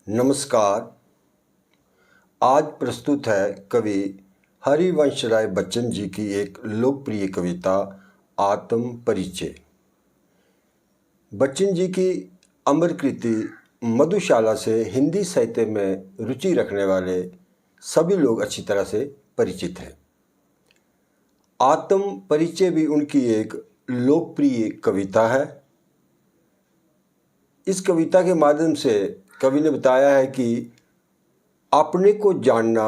नमस्कार। आज प्रस्तुत है कवि हरिवंश राय बच्चन जी की एक लोकप्रिय कविता आत्म परिचय। बच्चन जी की अमर कृति मधुशाला से हिंदी साहित्य में रुचि रखने वाले सभी लोग अच्छी तरह से परिचित हैं। आत्म परिचय भी उनकी एक लोकप्रिय कविता है। इस कविता के माध्यम से कवि ने बताया है कि अपने को जानना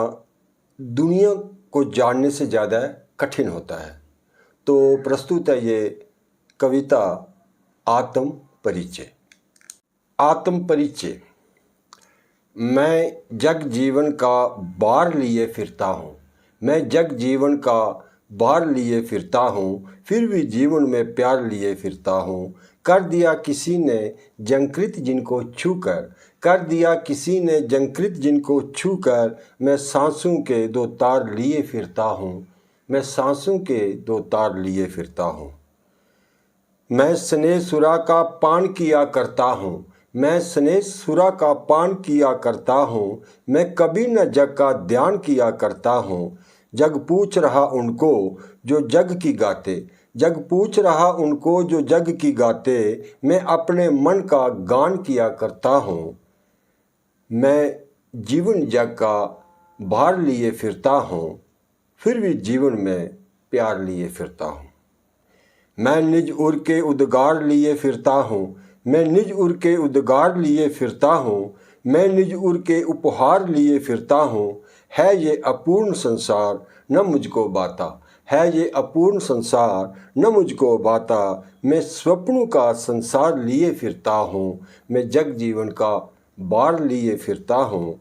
दुनिया को जानने से ज़्यादा कठिन होता है। तो प्रस्तुत है ये कविता आत्म परिचय। आत्म परिचय। मैं जग जीवन का भार लिए फिरता हूँ, मैं जग जीवन का भार लिए फिरता हूँ, फिर भी जीवन में प्यार लिए फिरता हूँ। कर दिया किसी ने जंकृत जिनको छूकर, कर दिया किसी ने जंकृत जिनको छूकर, मैं सांसों के दो तार लिए फिरता हूँ, मैं सांसों के दो तार लिए फिरता हूँ। मैं स्नेह सुरा का पान किया करता हूँ, मैं स्नेह सुरा का पान किया करता हूँ, मैं कभी न जग का ध्यान किया करता हूँ। जग पूछ रहा उनको जो जग की गाते, जग पूछ रहा उनको जो जग की गाते, मैं अपने मन का गान किया करता हूँ। मैं जीवन जग का भार लिए फिरता हूँ, फिर भी जीवन में प्यार लिए फिरता हूँ। मैं निज उर के उद्गार लिए फिरता हूँ, मैं निज उर के उद्गार लिए फिरता हूँ, मैं निज उर के उपहार लिए फिरता हूँ। है ये अपूर्ण संसार न मुझको बाता, है ये अपूर्ण संसार न मुझको बाता, मैं स्वप्नों का संसार लिए फिरता हूँ, मैं जग जीवन का भार लिए फिरता हूँ,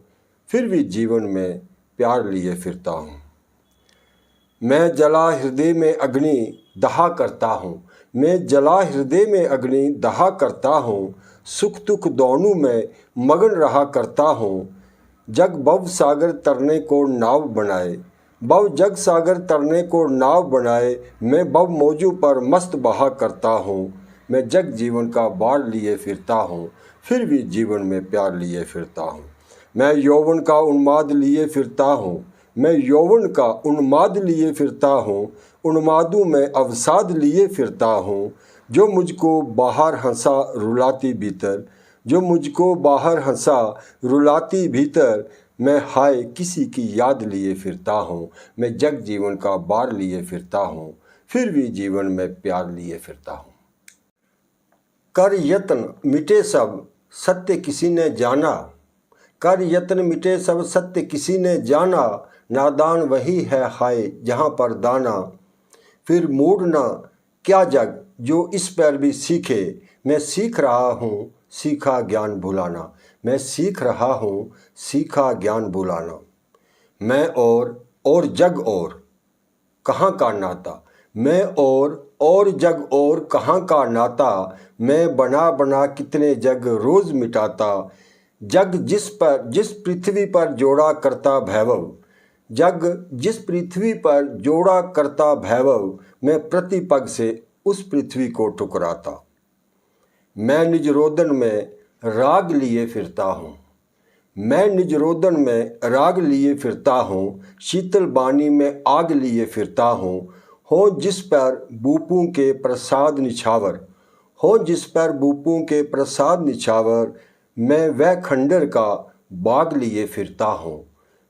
फिर भी जीवन में प्यार लिए फिरता हूँ। मैं जला हृदय में अग्नि दहा करता हूँ, मैं जला हृदय में अग्नि दहा करता हूँ, सुख दुख दोनों में मगन रहा करता हूँ। जग भव सागर तरने को नाव बनाए, भव जग सागर तरने को नाव बनाए, मैं भव मौजों पर मस्त बहा करता हूँ। मैं जग जीवन का भार लिए फिरता हूँ, फिर भी जीवन में प्यार लिए फिरता हूँ। मैं यौवन का उन्माद लिए फिरता हूँ, मैं यौवन का उन्माद लिए फिरता हूँ, उन्मादों में अवसाद लिए फिरता हूँ। जो मुझको बाहर हंसा रुलाती भीतर, जो मुझको बाहर हंसा रुलाती भीतर, मैं हाय किसी की याद लिए फिरता हूँ। मैं जग जीवन का भार लिए फिरता हूँ, फिर भी जीवन में प्यार लिए फिरता हूँ। कर यत्न मिटे सब सत्य किसी ने जाना, कर यत्न मिटे सब सत्य किसी ने जाना, नादान वही है हाय जहाँ पर दाना। फिर मूढ़ना क्या जग जो इस पर भी सीखे, मैं सीख रहा हूँ सीखा ज्ञान भुलाना, मैं सीख रहा हूँ सीखा ज्ञान भुलाना। मैं और जग और कहाँ का नाता, मैं और जग और कहाँ का नाता, मैं बना बना कितने जग रोज मिटाता। जग जिस पृथ्वी पर जोड़ा करता भैभव, जग जिस पृथ्वी पर जोड़ा करता भैभव, मैं प्रतिपग से उस पृथ्वी को ठुकराता। मैं निज रोदन में राग लिए फिरता हूँ, मैं निज रोदन में राग लिए फिरता हूँ, शीतल बानी में आग लिए फिरता हूँ। हो जिस पर बूपों के प्रसाद निछावर, हो जिस पर बूपों के प्रसाद निछावर, मैं वह खंडर का बाग लिए फिरता हूँ,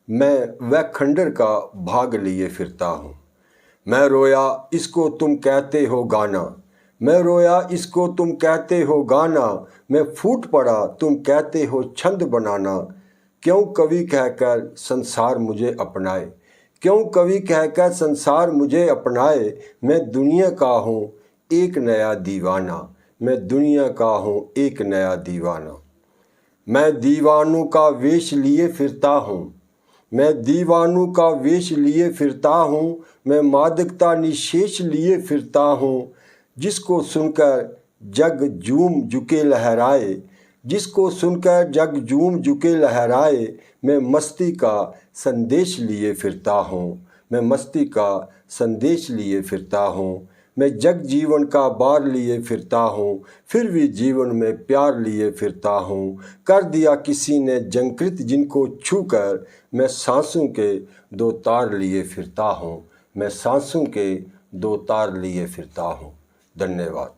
मैं वह खंडर का भाग लिए फिरता हूँ। मैं रोया इसको तुम कहते हो गाना, मैं रोया इसको तुम कहते हो गाना, मैं फूट पड़ा तुम कहते हो छंद बनाना। क्यों कवि कहकर संसार मुझे अपनाए, क्यों कवि कहकर संसार मुझे अपनाए, मैं दुनिया का हूँ एक नया दीवाना, मैं दुनिया का हूँ एक नया दीवाना। मैं दीवानों का वेश लिए फिरता हूँ, मैं दीवानों का वेश लिए फिरता हूँ, मैं मादकता निशेष लिए फिरता हूँ। जिसको सुनकर जग जूम झुके लहराए, जिसको सुनकर जग जूम झुके लहराए, मैं मस्ती का संदेश लिए फिरता हूँ, मैं मस्ती का संदेश लिए फिरता हूँ। मैं जग जीवन का बार लिए फिरता हूँ, फिर भी जीवन में प्यार लिए फिरता हूँ। कर दिया किसी ने जंकृत जिनको छूकर, मैं सांसों के दो तार लिए फिरता हूँ, मैं सांसों के दो तार लिए फिरता हूँ। धन्यवाद।